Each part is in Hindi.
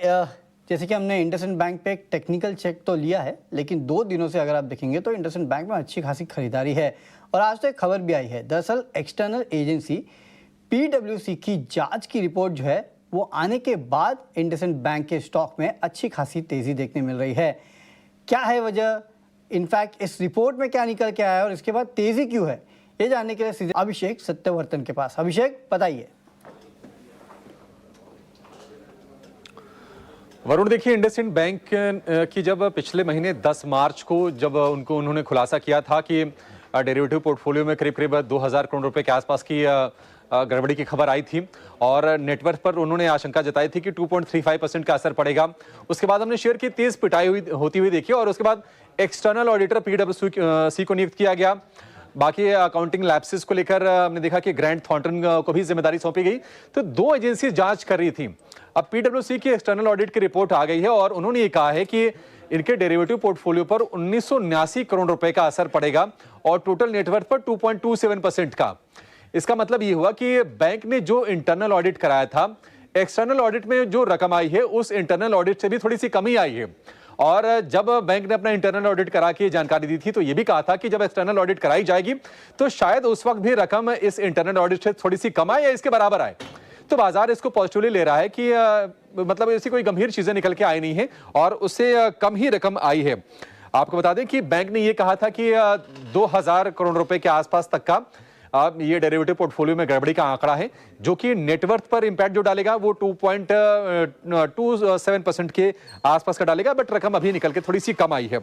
जैसे कि हमने इंडसइंड बैंक पे एक टेक्निकल चेक तो लिया है, लेकिन 2 दिनों से अगर आप देखेंगे तो इंडसइंड बैंक में अच्छी खासी खरीदारी है। और आज तो एक खबर भी आई है। दरअसल एक्सटर्नल एजेंसी पीडब्ल्यूसी की जांच की रिपोर्ट जो है वो आने के बाद इंडसइंड बैंक के स्टॉक में अच्छी खासी तेजी देखने मिल रही है। क्या है वजह, इनफैक्ट इस रिपोर्ट में क्या निकल के आया है और इसके बाद तेजी क्यों है, ये जानने के लिए सीधे अभिषेक सत्यवर्तन के पास। अभिषेक, बताइए। वरुण, देखिए, इंडसइंड बैंक की जब पिछले महीने 10 मार्च को जब उन्होंने खुलासा किया था कि डेरिवेटिव पोर्टफोलियो में करीब 2000 करोड़ रुपए के आसपास की गड़बड़ी की खबर आई थी और नेटवर्थ पर उन्होंने आशंका जताई थी कि 2.35% का असर पड़ेगा। उसके बाद हमने शेयर की तेज पिटाई होती हुई देखी और उसके बाद एक्सटर्नल ऑडिटर पीडब्ल्यूसी को नियुक्त किया गया। बाकी अकाउंटिंग लैप्सेस को लेकर हमने देखा कि ग्रांट थॉर्ंटन को भी जिम्मेदारी सौंपी गई। तो 2 एजेंसी जांच कर रही थी। अब पीडब्ल्यूसी की एक्सटर्नल ऑडिट की रिपोर्ट आ गई है और उन्होंने ये कहा है कि इनके डेरिवेटिव पोर्टफोलियो पर 1979 करोड़ रुपए का असर पड़ेगा और टोटल नेटवर्थ पर 2.27% का। इसका मतलब ये हुआ कि बैंक ने जो इंटरनल ऑडिट कराया था, एक्सटर्नल ऑडिट में जो रकम आई है उस इंटरनल ऑडिट से भी थोड़ी सी कमी आई है। और जब बैंक ने अपना इंटरनल ऑडिट करा के जानकारी दी थी तो यह भी कहा था कि जब एक्सटर्नल ऑडिट कराई जाएगी तो शायद उस वक्त भी रकम इस इंटरनल ऑडिट से थोड़ी सी कम आए या इसके बराबर आए। तो बाजार इसको पॉजिटिवली ले रहा है कि मतलब ऐसी कोई गंभीर चीजें निकल के आई नहीं है और उससे कम ही रकम आई है। आपको बता दें कि बैंक ने यह कहा था कि 2000 करोड़ रुपए के आसपास तक का ये डेरिवेटिव पोर्टफोलियो में गड़बड़ी का आंकड़ा है, जो कि नेटवर्थ पर इंपैक्ट जो डालेगा वो 2.27% के आसपास का डालेगा, बट रकम अभी निकल के थोड़ी सी कम आई है।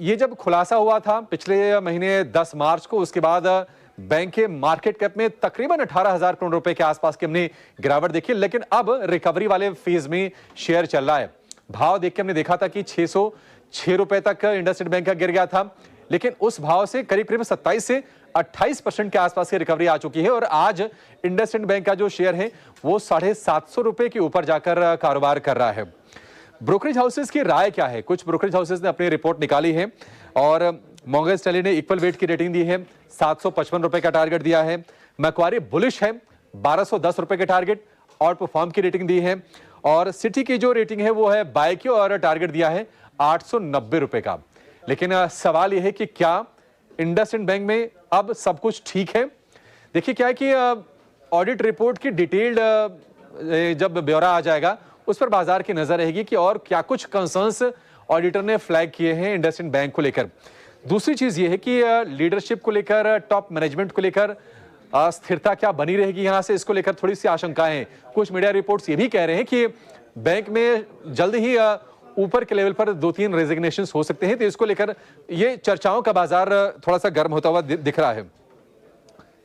ये जब खुलासा हुआ था पिछले महीने 10 मार्च को, उसके बाद बैंक के मार्केट कैप में तकरीबन 18,000 करोड़ रुपए के आसपास की हमने गिरावट देखी, लेकिन अब रिकवरी वाले फेज में शेयर चल रहा है। भाव देख के हमने देखा था कि 606 रुपए तक इंडसइंड बैंक का गिर गया था, लेकिन उस भाव से करीब 27 से 28% के आसपास की रिकवरी आ चुकी है और आज इंडसइंड बैंक का जो शेयर है वो 750 रुपए के ऊपर जाकर कारोबार कर रहा है। ब्रोकरेज हाउसेस की राय क्या है? कुछ ब्रोकरेज हाउसेस ने अपनी रिपोर्ट निकाली है और मॉर्गन स्टैनली ने इक्वल वेट की रेटिंग दी है, 755 रुपए का टारगेट दिया है। मैक्वारी बुलिश है, 1210 रुपए के टारगेट और परफॉर्म की रेटिंग दी है और सिटी की जो रेटिंग है वो है बाय की और टारगेट दिया है 890 रुपए का। लेकिन सवाल यह है कि क्या इंडसइंड बैंक में अब सब कुछ ठीक है? देखिए, क्या है कि ऑडिट रिपोर्ट की डिटेल्ड जब ब्यौरा आ जाएगा उस पर बाजार की नजर रहेगी कि और क्या कुछ कंसर्न्स ऑडिटर ने फ्लैग किए हैं इंडसइंड बैंक को लेकर। दूसरी चीज ये है कि लीडरशिप को लेकर, टॉप मैनेजमेंट को लेकर स्थिरता क्या बनी रहेगी यहां से, इसको लेकर थोड़ी सी आशंकाएं हैं। कुछ मीडिया रिपोर्ट्स ये भी कह रहे हैं कि बैंक में जल्द ही ऊपर के लेवल पर 2-3 रेजिग्नेशंस हो सकते हैं, तो इसको लेकर ये चर्चाओं का बाजार थोड़ा सा गर्म होता हुआ दिख रहा है।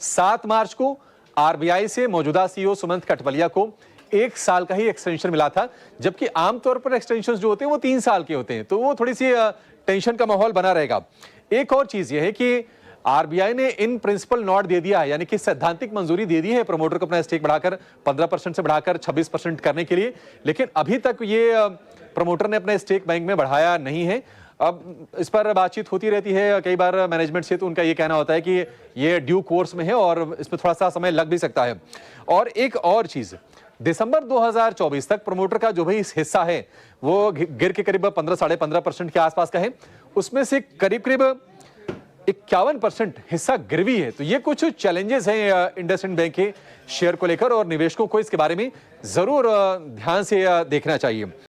7 मार्च को आरबीआई से मौजूदा सीईओ सुमंत कठवलिया को 1 साल का ही एक्सटेंशन मिला था, जबकि आमतौर पर एक्सटेंशन जो होते हैं वो 3 साल के होते हैं, तो वो थोड़ी सी टेंशन का माहौल बना रहेगा। एक और चीज यह है कि आरबीआई ने इन प्रिंसिपल नॉट दे दिया है, यानी कि सैद्धांतिक मंजूरी दे दी है प्रमोटर को अपना स्टेक बढ़ाकर 15% से बढ़ाकर 26% करने के लिए, लेकिन अभी तक ये प्रमोटर ने अपना स्टेक बैंक में बढ़ाया नहीं है। अब इस पर बातचीत होती रहती है कई बार मैनेजमेंट से, तो उनका ये कहना होता है कि ये ड्यू कोर्स में है और इसमें थोड़ा सा समय लग भी सकता है। और एक और चीज, दिसंबर 2024 तक प्रमोटर का जो भी हिस्सा है वो गिर के करीब 15-15.5% के आसपास का है, उसमें से करीब 51% हिस्सा गिरवी है। तो ये कुछ चैलेंजेस हैं इंडसइंड बैंक के शेयर को लेकर और निवेशकों को इसके बारे में जरूर ध्यान से देखना चाहिए।